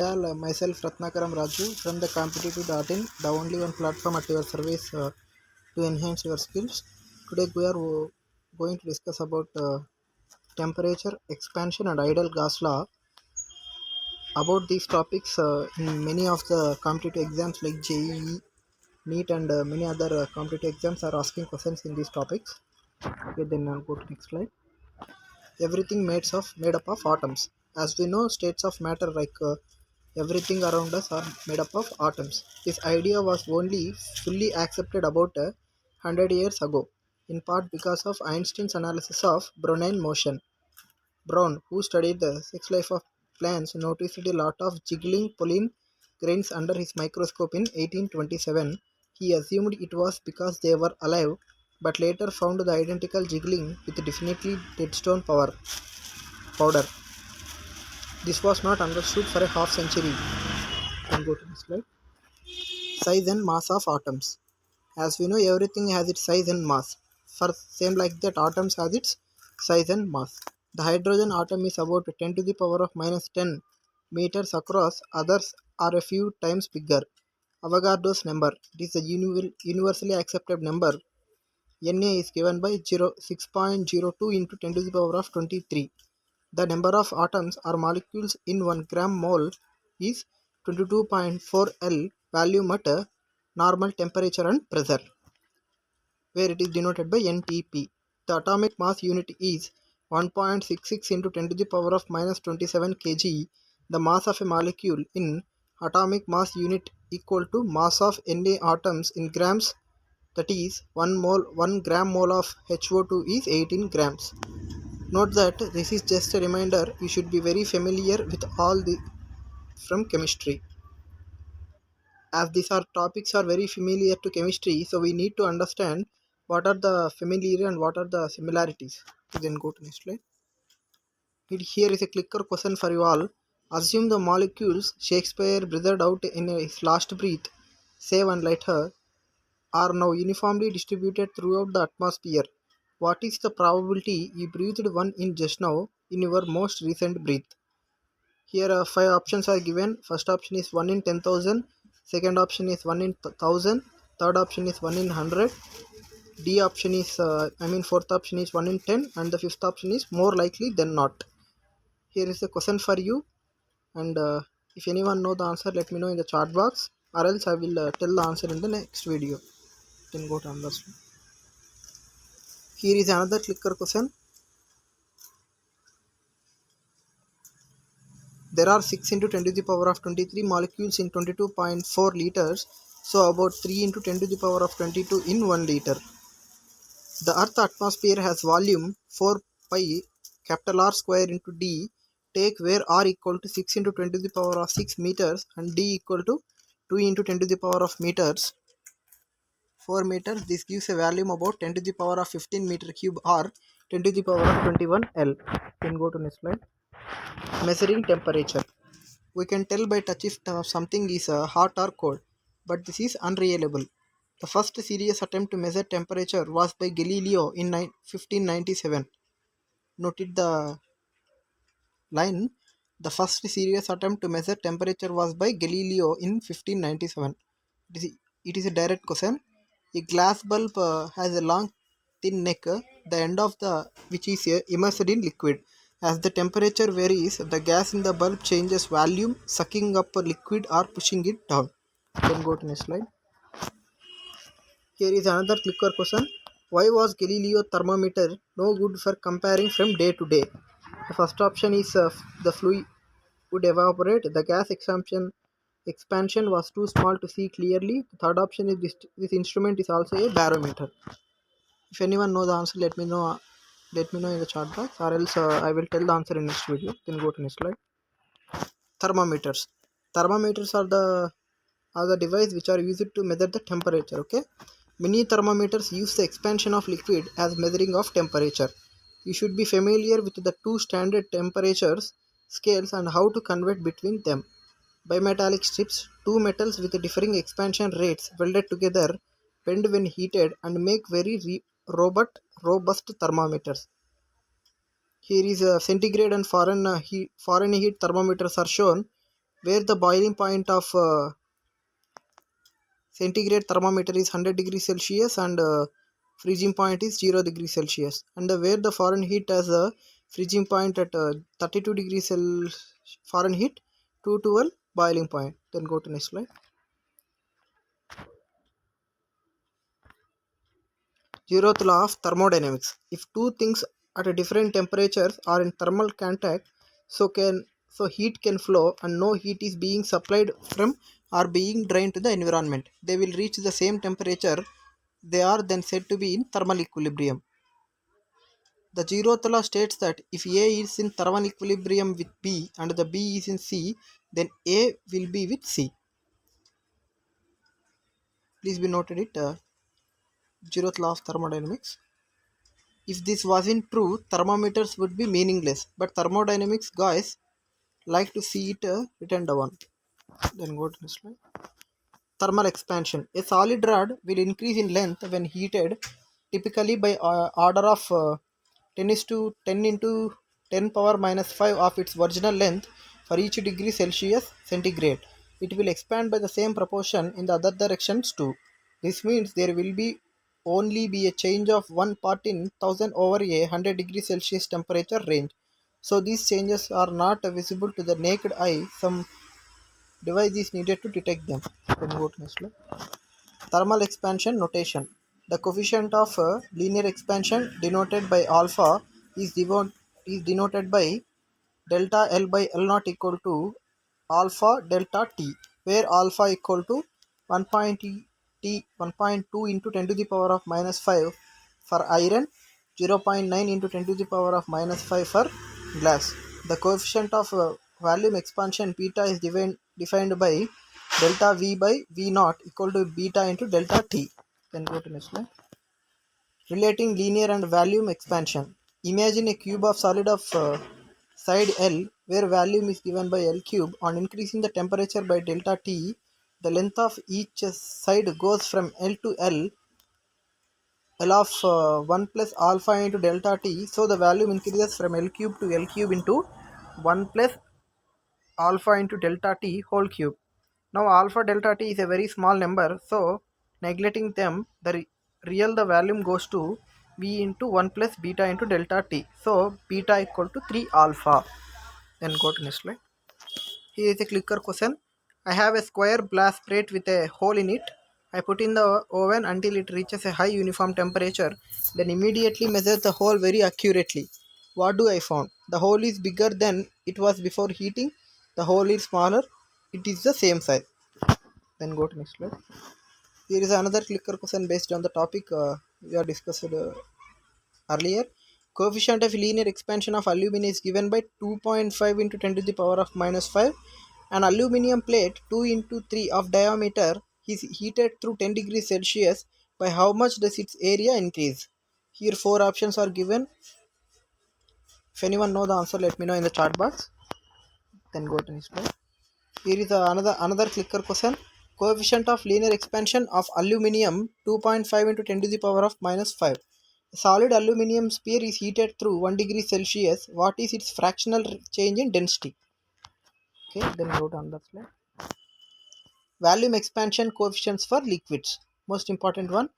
Myself Ratnakaram Raju from the competitive.in, the only one platform at your service to enhance your skills. Today we are going to discuss about temperature, expansion and ideal gas law. About these topics in many of the competitive exams like JEE, NEET and many other competitive exams are asking questions in these topics. Okay, then I'll go to next slide. Everything made up of atoms. As we know, states of matter like everything around us are made up of atoms. This idea was only fully accepted about 100 years ago, in part because of Einstein's analysis of Brownian motion. Brown, who studied the sex life of plants, noticed a lot of jiggling pollen grains under his microscope in 1827. He assumed it was because they were alive, but later found the identical jiggling with definitely deadstone powder. This was not understood for a half century. Can go to the slide. Size and mass of atoms. As we know, everything has its size and mass. For same like that, atoms has its size and mass. The hydrogen atom is about 10 to the power of minus 10 meters across. Others are a few times bigger. Avogadro's number. It is a universally accepted number. Na is given by 6.02 into 10 to the power of 23. The number of atoms or molecules in 1 gram mole is 22.4 L, volume at normal temperature and pressure, where it is denoted by NTP. The atomic mass unit is 1.66 into 10 to the power of minus 27 kg. The mass of a molecule in atomic mass unit equal to mass of Na atoms in grams, that is 1 gram mole of HO2 is 18 grams. Note that this is just a reminder, you should be very familiar with all the from chemistry. As these are topics are very familiar to chemistry, so we need to understand what are the familiar and what are the similarities. Then go to next slide. Here is a clicker question for you all. Assume the molecules Shakespeare breathed out in his last breath, save and lighter, are now uniformly distributed throughout the atmosphere. What is the probability you breathed one in just now in your most recent breath? Here 5 options are given. First option is 1 in 10,000, second option is 1 in 1000, third option is 1 in 100, D option is fourth option is 1 in 10, and the fifth option is more likely than not. Here is a question for you, and if anyone know the answer, let me know in the chat box, or else I will tell the answer in the next video. Then go to another slide. Here is another clicker question. There are 6 into 10 to the power of 23 molecules in 22.4 liters, so about 3 into 10 to the power of 22 in 1 liter. The Earth atmosphere has volume 4 pi capital R square into D. Take where R equal to 6 into 10 to the power of 6 meters and D equal to 2 into 10 to the power of meters. 4 meters, this gives a volume about 10 to the power of 15 meter cube or 10 to the power of 21 L. Then go to next slide. Measuring temperature. We can tell by touch if something is hot or cold, but this is unreliable. The first serious attempt to measure temperature was by Galileo in 1597. Noted the line. The first serious attempt to measure temperature was by Galileo in 1597. It is a direct question. A glass bulb has a long thin neck, the end of the which is immersed in liquid. As the temperature varies, the gas in the bulb changes volume, sucking up a liquid or pushing it down. Then go to next slide. Here is another clicker question. Why was Galileo thermometer no good for comparing from day to day? The first option is the fluid would evaporate. The gas expansion was too small to see clearly. The third option is this instrument is also a barometer. If anyone knows the answer, let me know. Let me know in the chat box, or else I will tell the answer in next video. Then go to next slide. Thermometers. Thermometers are the device which are used to measure the temperature. Okay. Many thermometers use the expansion of liquid as measuring of temperature. You should be familiar with the two standard temperatures scales and how to convert between them. Bimetallic strips, two metals with differing expansion rates welded together, bend when heated and make very robust thermometers. Here is a centigrade and Fahrenheit thermometers are shown. where the boiling point of centigrade thermometer is 100 degrees Celsius and freezing point is 0 degrees Celsius, and where the Fahrenheit has a freezing point at 32 degrees Fahrenheit, 212 boiling point. Then go to next slide. Zeroth law of thermodynamics. If two things at a different temperatures are in thermal contact, so heat can flow and no heat is being supplied from or being drained to the environment. They will reach the same temperature. They are then said to be in thermal equilibrium. The zeroth law states that if A is in thermal equilibrium with B and the B is in C, then A will be with C. Please be noted it. Zeroth law of thermodynamics. If this wasn't true, thermometers would be meaningless. But thermodynamics guys like to see it written down. Then go to the slide. Thermal expansion. A solid rod will increase in length when heated, typically by order of 10 is to 10 into 10 power minus 5 of its original length for each degree Celsius centigrade. It will expand by the same proportion in the other directions too. This means there will be only be a change of 1 part in 1000 over a 100 degree Celsius temperature range. So these changes are not visible to the naked eye. Some device is needed to detect them. Then go to next slide. Thermal expansion notation. The coefficient of linear expansion denoted by alpha is denoted by delta L by L naught equal to alpha delta T, where alpha equal to 1.2 into 10 to the power of minus 5 for iron, 0.9 into 10 to the power of minus 5 for glass. The coefficient of volume expansion beta is defined by delta V by V naught equal to beta into delta T. Then go to next slide. Relating linear and volume expansion. Imagine a cube of solid of side L where volume is given by L cube. On increasing the temperature by delta T, the length of each side goes from L to L of 1 plus alpha into delta T. So the volume increases from L cube to L cube into 1 plus alpha into delta T whole cube. Now alpha delta T is a very small number, so neglecting them, real the volume goes to V into 1 plus beta into delta T. So beta equal to 3 alpha. Then go to next slide. Here is a clicker question. I have a square glass plate with a hole in it. I put in the oven until it reaches a high uniform temperature, then immediately measure the hole very accurately. What do I found? The hole is bigger than it was before heating. The hole is smaller. It is the same size. Then go to next slide. Here is another clicker question based on the topic we are discussed earlier. Coefficient of linear expansion of aluminum is given by 2.5 into 10 to the power of minus 5. An aluminum plate 2 into 3 of diameter is heated through 10 degrees Celsius. By how much does its area increase? Here 4 options are given. If anyone know the answer, let me know in the chat box. Then go to next slide. Here is another clicker question. Coefficient of linear expansion of aluminium 2.5 into 10 to the power of minus 5. A solid aluminium sphere is heated through 1 degree Celsius. What is its fractional change in density? Okay, then go to another slide. Volume expansion coefficients for liquids. Most important one.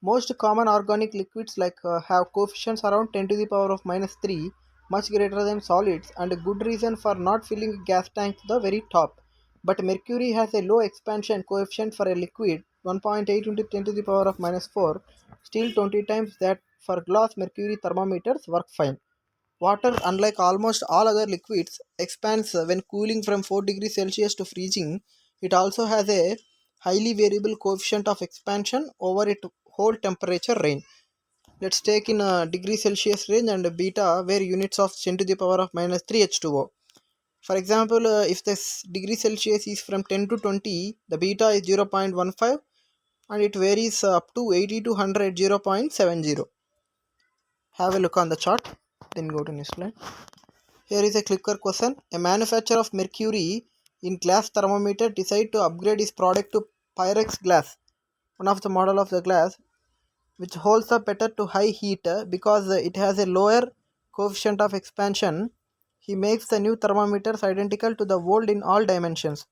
Most common organic liquids have coefficients around 10 to the power of minus 3, much greater than solids, and a good reason for not filling a gas tank to the very top. But mercury has a low expansion coefficient for a liquid, 1.8 into 10 to the power of minus 4, still 20 times that for glass mercury thermometers work fine. Water, unlike almost all other liquids, expands when cooling from 4 degrees Celsius to freezing. It also has a highly variable coefficient of expansion over its whole temperature range. Let's take in a degree Celsius range and beta where units of 10 to the power of minus 3 H2O. For example, if this degree Celsius is from 10 to 20, the beta is 0.15 and it varies up to 80 to 100 0.70. Have a look on the chart, then go to next slide. Here is a clicker question. A manufacturer of mercury in glass thermometer decided to upgrade his product to Pyrex glass, one of the model of the glass, which holds up better to high heat because it has a lower coefficient of expansion. He makes the new thermometers identical to the old in all dimensions.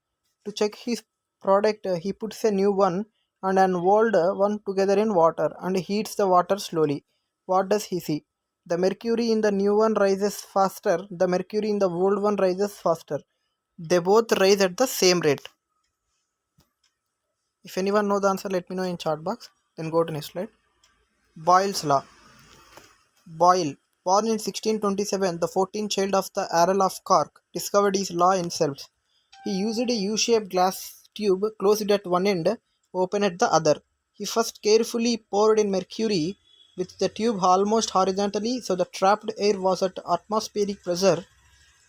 To check his product, he puts a new one and an old one together in water and heats the water slowly. What does he see? The mercury in the new one rises faster, the mercury in the old one rises faster. They both rise at the same rate. If anyone know the answer, let me know in chat box. Then go to next slide. Boyle's law. Boyle, born in 1627, the 14th child of the Earl of Cork, discovered his law himself. He used a U-shaped glass tube closed at one end, open at the other. He first carefully poured in mercury with the tube almost horizontally so the trapped air was at atmospheric pressure.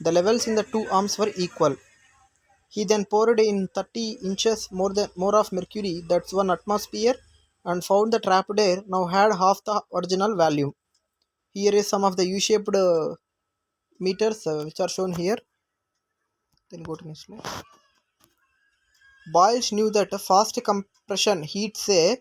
The levels in the two arms were equal. He then poured in 30 inches more of mercury, that's 1 atmosphere, and found the trapped air now had half the original volume. Here is some of the U-shaped meters which are shown here. Then go to next slide. Boyles knew that a fast compression heats a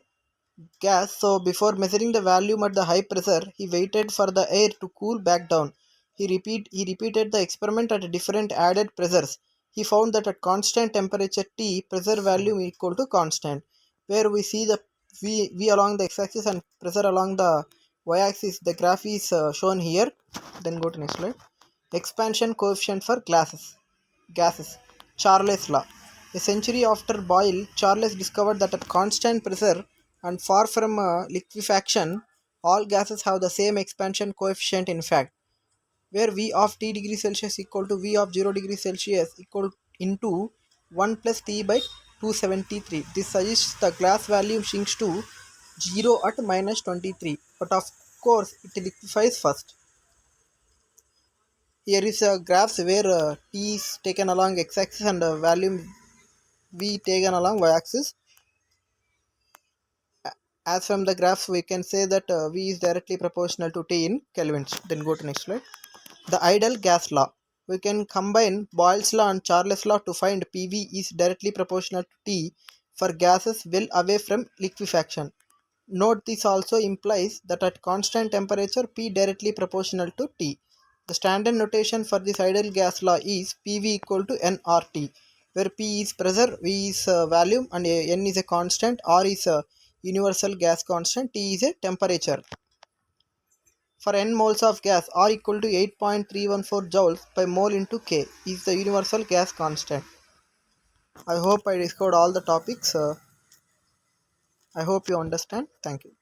gas, so before measuring the volume at the high pressure, he waited for the air to cool back down. He repeated the experiment at different added pressures. He found that at constant temperature T, pressure volume equal to constant. Where we see the V along the x-axis and pressure along the y-axis, the graph is shown here. Then go to next slide. Expansion coefficient for gases. Charles' law. A century after Boyle, Charles discovered that at constant pressure and far from liquefaction, all gases have the same expansion coefficient in fact, where V of T degree Celsius equal to V of 0 degree Celsius equal into 1 plus T by 273. This suggests the glass volume shrinks to 0 at minus 23, but of course it liquefies first. Here is a graphs where T is taken along x-axis and volume V taken along y-axis. As from the graphs, we can say that V is directly proportional to T in kelvins. Then go to next slide. The ideal gas law. We can combine Boyle's law and Charles' law to find PV is directly proportional to T for gases well away from liquefaction. Note this also implies that at constant temperature P directly proportional to T. The standard notation for this ideal gas law is PV equal to nRT, where P is pressure, V is volume, and N is a constant, R is a universal gas constant, T is a temperature. For n moles of gas, R equal to 8.314 joules per mole into K is the universal gas constant. I hope I discovered all the topics. I hope you understand. Thank you.